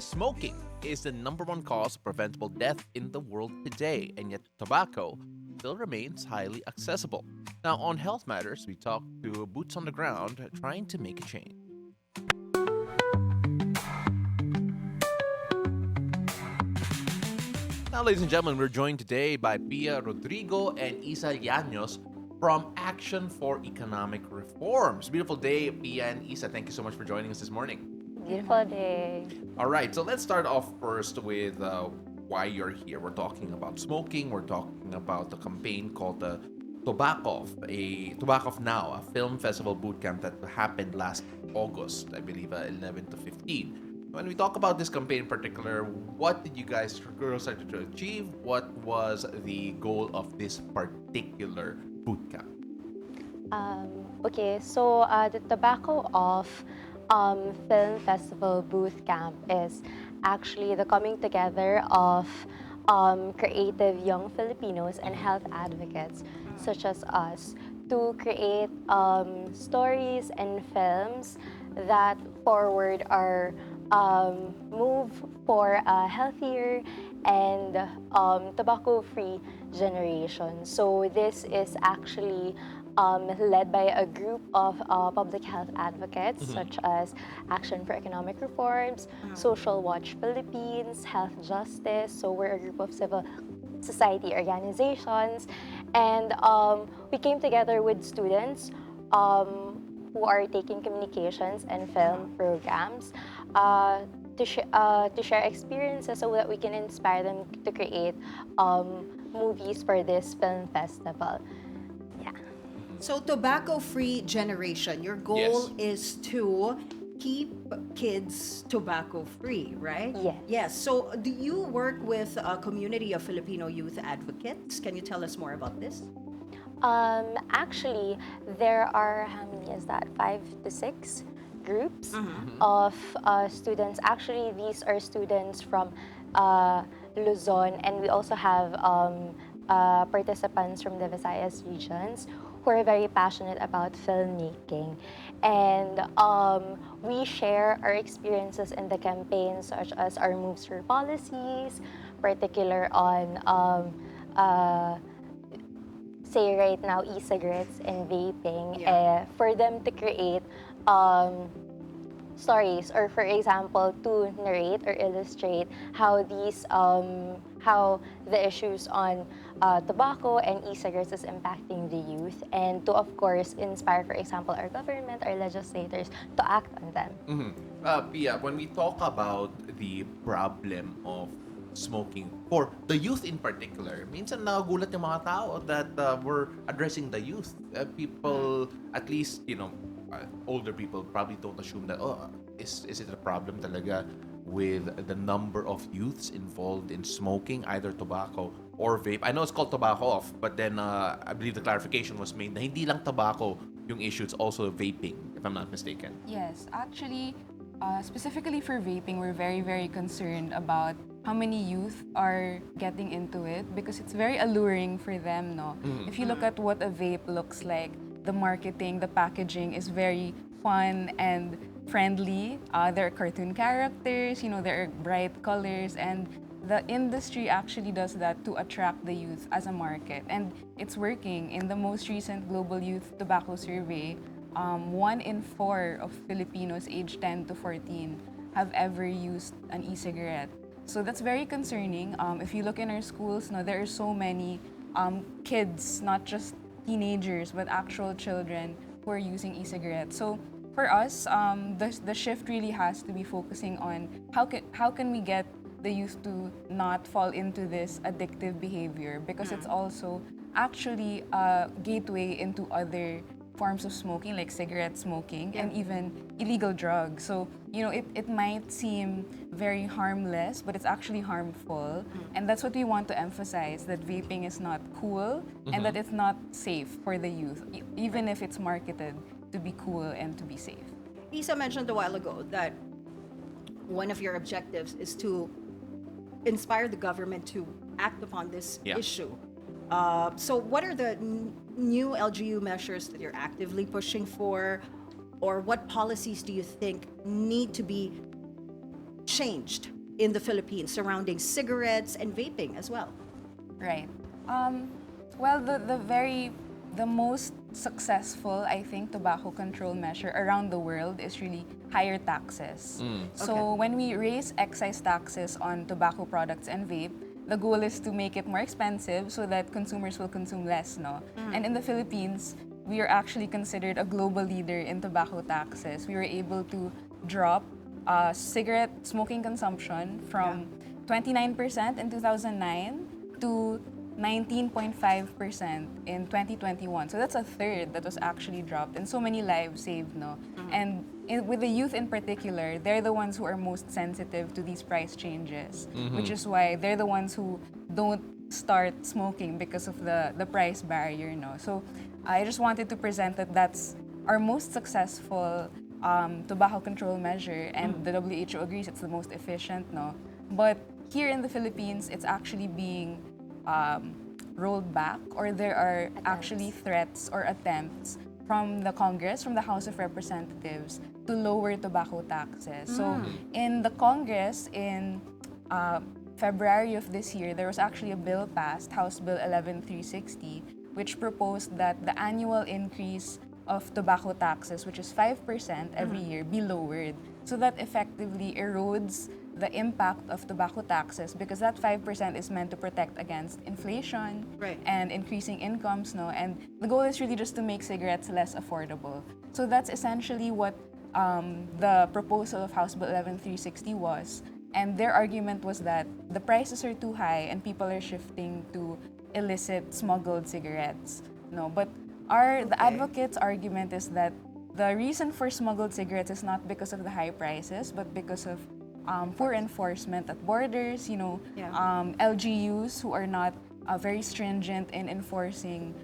Smoking is the number one cause of preventable death in the world today, and yet tobacco still remains highly accessible. Now, on Health Matters, we talk to boots on the ground trying to make a change. Now, ladies and gentlemen, we're joined today by Pia Rodrigo and Issa Llanos from Action for Economic Reforms. Beautiful day, Pia and Issa. Thank you so much for joining us this morning. Beautiful day. All right, so let's start off first with why you're here. We're talking about smoking. We're talking about the campaign called the Tobaccoff Now, a film festival boot camp that happened last August, I believe, 11 to 15. When we talk about this campaign in particular, what did you guys girls try to achieve? What was the goal of this particular boot camp? The Tobacco Off Film Festival Booth Camp is actually the coming together of creative young Filipinos and health advocates such as us to create stories and films that forward our move for a healthier and tobacco-free generation. So this is actually led by a group of public health advocates such as Action for Economic Reforms, Social Watch Philippines, Health Justice. So we're a group of civil society organizations, and we came together with students who are taking communications and film programs to share experiences so that we can inspire them to create movies for this film festival. Yeah. So, tobacco-free generation, your goal is to keep kids tobacco-free, right? Yes. Yes. So, do you work with a community of Filipino youth advocates? Can you tell us more about this? Actually, there are, how many is that? 5 to 6 groups of students. Actually, these are students from Luzon, and we also have participants from the Visayas regions who are very passionate about filmmaking. And we share our experiences in the campaign, such as our moves for policies, particular on say right now e-cigarettes and vaping, for them to create stories, or for example to narrate or illustrate how the issues on tobacco and e-cigarettes is impacting the youth, and to of course inspire, for example, our government, our legislators to act on them. Pia, when we talk about the problem of smoking for the youth in particular, minsan nagugulat yung mga tao that we're addressing the youth. People, at least, older people probably don't assume that, is it a problem talaga with the number of youths involved in smoking, either tobacco or vape? I know it's called tobacco off, but then I believe the clarification was made na hindi lang tobacco yung issue, it's also vaping, if I'm not mistaken. Yes, actually, specifically for vaping, we're very, very concerned about how many youth are getting into it because it's very alluring for them, no? If you look at what a vape looks like, the marketing, the packaging is very fun and friendly. There are cartoon characters, there are bright colors, and the industry actually does that to attract the youth as a market. And it's working. In the most recent Global Youth Tobacco Survey, 1 in 4 of Filipinos aged 10 to 14 have ever used an e-cigarette. So that's very concerning. If you look in our schools, there are so many kids, not just teenagers, but actual children who are using e-cigarettes. So for us, the shift really has to be focusing on how can we get the youth to not fall into this addictive behavior, because it's also actually a gateway into other forms of smoking, like cigarette smoking, and even illegal drugs. So, it might seem very harmless, but it's actually harmful. And that's what we want to emphasize, that vaping is not cool and that it's not safe for the youth, even if it's marketed to be cool and to be safe. Issa mentioned a while ago that one of your objectives is to inspire the government to act upon this issue. So what are the new LGU measures that you're actively pushing for, or what policies do you think need to be changed in the Philippines surrounding cigarettes and vaping as well? Right. Well, the most successful, I think, tobacco control measure around the world is really higher taxes. So Okay. when we raise excise taxes on tobacco products and vape, the goal is to make it more expensive so that consumers will consume less, no? And in the Philippines, we are actually considered a global leader in tobacco taxes. We were able to drop cigarette smoking consumption from 29% in 2009 to 19.5% in 2021. So that's a third that was actually dropped, and so many lives saved, no? And with the youth in particular, they're the ones who are most sensitive to these price changes, which is why they're the ones who don't start smoking because of the price barrier, no? So I just wanted to present that that's our most successful tobacco control measure, and the WHO agrees it's the most efficient, no? But here in the Philippines, it's actually being rolled back, or there are actually threats or attempts from the Congress, from the House of Representatives, to lower tobacco taxes. So in the Congress, in February of this year, there was actually a bill passed, House Bill 11360, which proposed that the annual increase of tobacco taxes, which is 5% every year, be lowered. So that effectively erodes the impact of tobacco taxes, because that 5% is meant to protect against inflation Right. and increasing incomes, no? And the goal is really just to make cigarettes less affordable. So that's essentially what the proposal of House Bill 11360 was. And their argument was that the prices are too high and people are shifting to illicit smuggled cigarettes. No, but the advocates' argument is that the reason for smuggled cigarettes is not because of the high prices, but because of poor enforcement at borders, LGUs who are not very stringent in enforcing,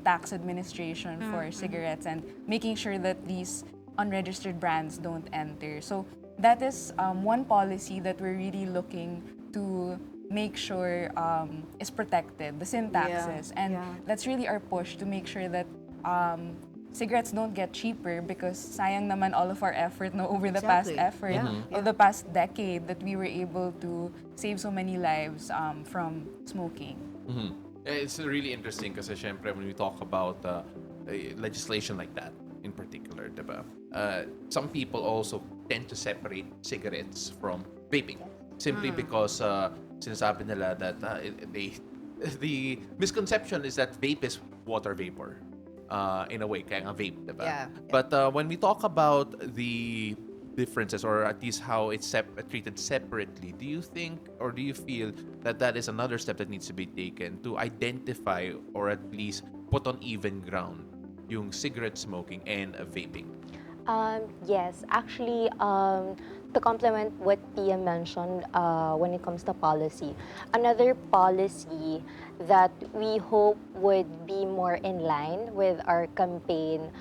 tax administration for cigarettes and making sure that these unregistered brands don't enter. So that is one policy that we're really looking to make sure is protected, the sin taxes. And that's really our push to make sure that cigarettes don't get cheaper, because sayang naman all of our effort over the past Exactly. of the past decade that we were able to save so many lives from smoking. It's really interesting kasi syempre when we talk about legislation like that in particular, diba? Some people also tend to separate cigarettes from vaping simply because sinasabi nila that the misconception is that vape is water vapor. In a way, kaya nga vape, diba? Yeah. But when we talk about the differences, or at least how it's treated separately, do you think, or do you feel that that is another step that needs to be taken to identify, or at least put on even ground, yung cigarette smoking and vaping? Yes, actually, to complement what Pia mentioned when it comes to policy, another policy that we hope would be more in line with our campaign,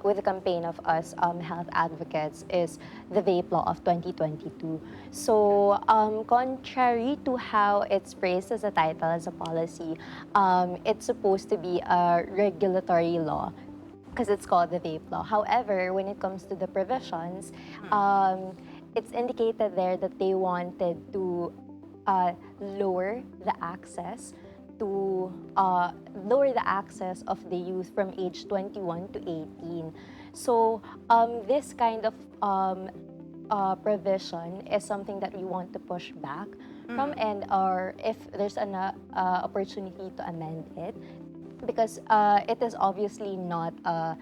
with the campaign of us health advocates, is the vape law of 2022. So, contrary to how it's phrased as a title, as a policy, it's supposed to be a regulatory law, because it's called the vape law. However, when it comes to the provisions, it's indicated there that they wanted to lower the access of the youth from age 21 to 18. So this kind of provision is something that we want to push back from, and or if there's an opportunity to amend it, because it is obviously not a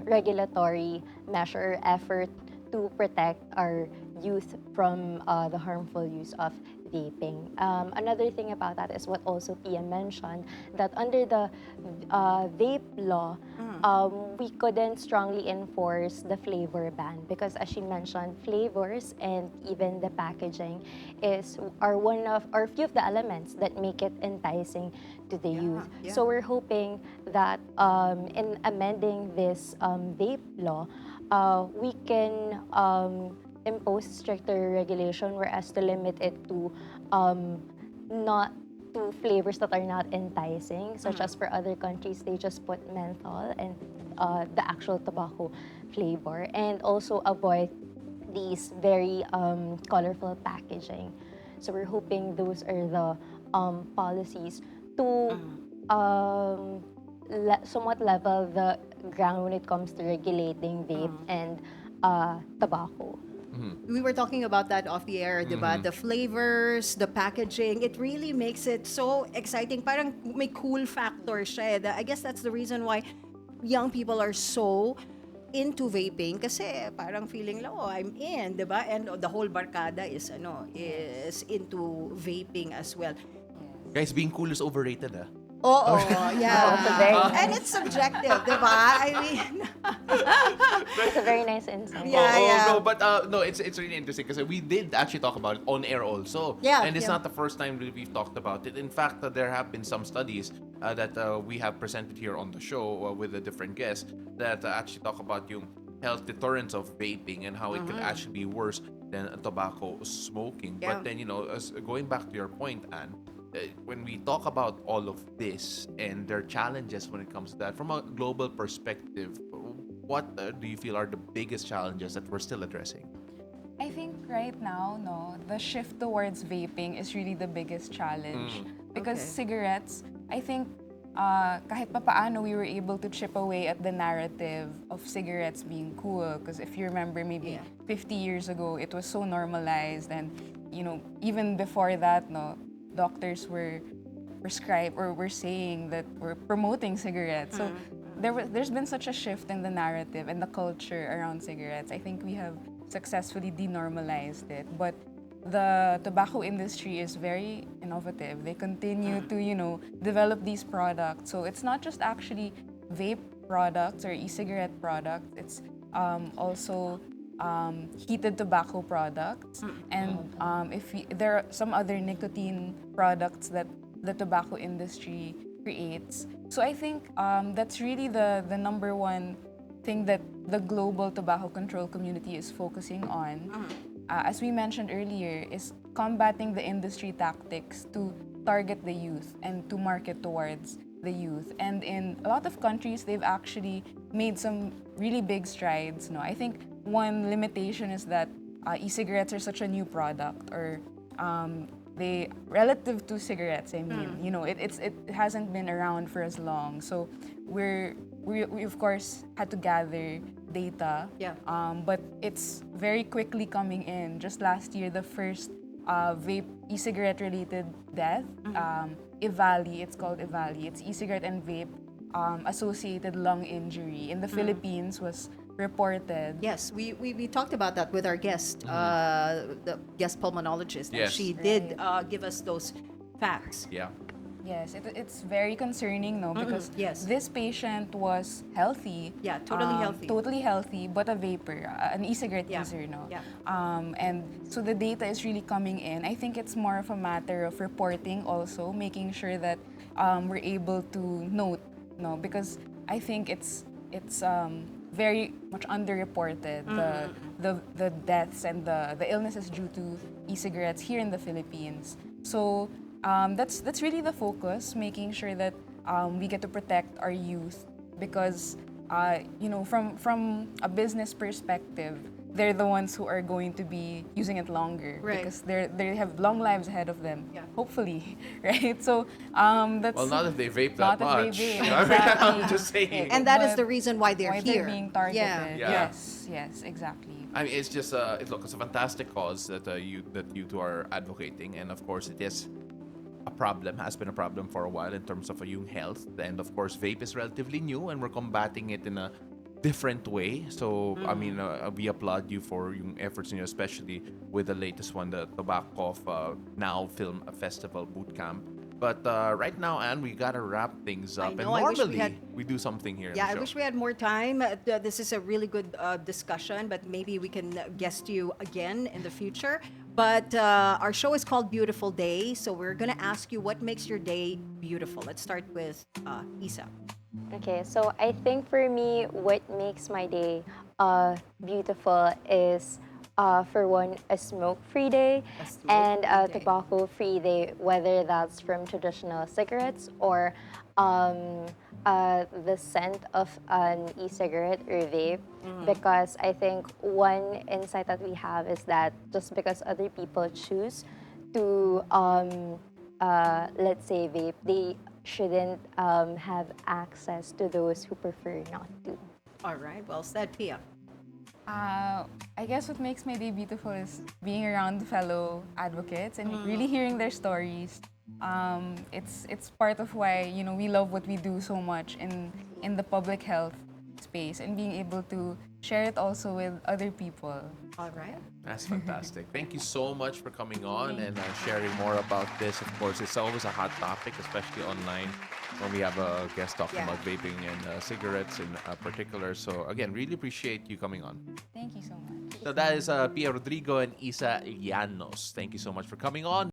regulatory measure effort to protect our youth from the harmful use of vaping. Another thing about that is what also Pia mentioned, that under the vape law, we couldn't strongly enforce the flavor ban, because as she mentioned, flavors and even the packaging are one of, or few of the elements that make it enticing to the youth. yeah. So we're hoping that in amending this vape law, we can impose stricter regulation, whereas to limit it to not to flavors that are not enticing, such as for other countries, they just put menthol and the actual tobacco flavor, and also avoid these very colorful packaging. So we're hoping those are the policies to somewhat level the ground when it comes to regulating vape and tobacco. We were talking about that off the air, diba? The flavors, the packaging, it really makes it so exciting. Parang may cool factor siya. I guess that's the reason why young people are so into vaping kasi parang feeling lang, oh, I'm in, diba? And the whole barkada is into vaping as well. Guys, being cool is overrated, ah. Oo, yeah. It's a very And it's subjective, diba? I mean, it's a very nice insight. Yeah. No, but no, it's really interesting because we did actually talk about it on air also. Yeah, and it's yeah. not the first time that we've talked about it. In fact, there have been some studies that we have presented here on the show with a different guest that actually talk about yung health deterrence of vaping and how it could actually be worse than tobacco smoking. Yeah. But then, going back to your point, Anne, when we talk about all of this and their challenges when it comes to that, from a global perspective, what do you feel are the biggest challenges that we're still addressing? I think right now, no, the shift towards vaping is really the biggest challenge. Because Okay. cigarettes, I think kahit papaano we were able to chip away at the narrative of cigarettes being cool. Because if you remember, maybe 50 years ago, it was so normalized. And, even before that, no, doctors were prescribed or were saying that we're promoting cigarettes. So there's been such a shift in the narrative and the culture around cigarettes. I think we have successfully denormalized it. But the tobacco industry is very innovative. They continue to, develop these products. So it's not just actually vape products or e-cigarette products. It's also heated tobacco products, and there are some other nicotine products that the tobacco industry creates. So I think that's really the number one thing that the global tobacco control community is focusing on. As we mentioned earlier, is combating the industry tactics to target the youth and to market towards the youth. And in a lot of countries, they've actually made some really big strides. No, I think one limitation is that e-cigarettes are such a new product, or they relative to cigarettes. I mean, it hasn't been around for as long. So we of course had to gather data. Yeah. But it's very quickly coming in. Just last year, the first vape e-cigarette related death, EVALI, it's called EVALI. It's e-cigarette and vape associated lung injury in the Philippines was reported. Yes, we talked about that with our guest, the guest pulmonologist. And Yes. she did give us those facts. Yeah. Yes, it's very concerning, no, because Yes. this patient was healthy. Yeah, totally healthy. Totally healthy, but a vapor, an e-cigarette Yeah, user, no. yeah. And so the data is really coming in. I think it's more of a matter of reporting also, making sure that we're able to note, no, because I think it's very much underreported, the deaths and the illnesses due to e-cigarettes here in the Philippines. So that's really the focus, making sure that we get to protect our youth, because from a business perspective, they're the ones who are going to be using it longer, Right. because they have long lives ahead of them, Yeah. hopefully, right? So that's Well, not if they vape not that if much. they vape, I mean, exactly. I'm just saying. And that is But the reason why they're why here. they're being targeted. Yeah. Yeah. Yes, exactly. I mean, it's just it's a fantastic cause that you two are advocating, and of course, it is a problem. Has been a problem for a while in terms of young health, and of course, vape is relatively new, and we're combating it in a different way. So I mean, we applaud you for your efforts, especially with the latest one, the Tobaccoff Now Film Festival Bootcamp. But right now, Anne, we gotta wrap things I up. know, And I wish we normally, had- we do something here. Yeah, in I the wish show. we had more time. This is a really good discussion, but maybe we can guest you again in the future. But our show is called Beautiful Day, so we're gonna ask you what makes your day beautiful. Let's start with Issa. Okay, so I think for me, what makes my day beautiful is, for one, a smoke-free day A smoke-free and a day. tobacco-free day, whether that's from traditional cigarettes or the scent of an e-cigarette or vape, because I think one insight that we have is that just because other people choose to, let's say, vape, they shouldn't have access to those who prefer not to. All right, well said, Pia. I guess what makes my day beautiful is being around fellow advocates and really hearing their stories. It's part of why we love what we do so much in the public health space, and being able to share it also with other people. All right. That's fantastic. Thank you so much for coming on and sharing more about this. Of course, it's always a hot topic, especially online when we have a guest talking Yeah. about vaping and cigarettes in particular. So again, really appreciate you coming on. Thank you so much. So that is Pia Rodrigo and Issa Llanos. Thank you so much for coming on.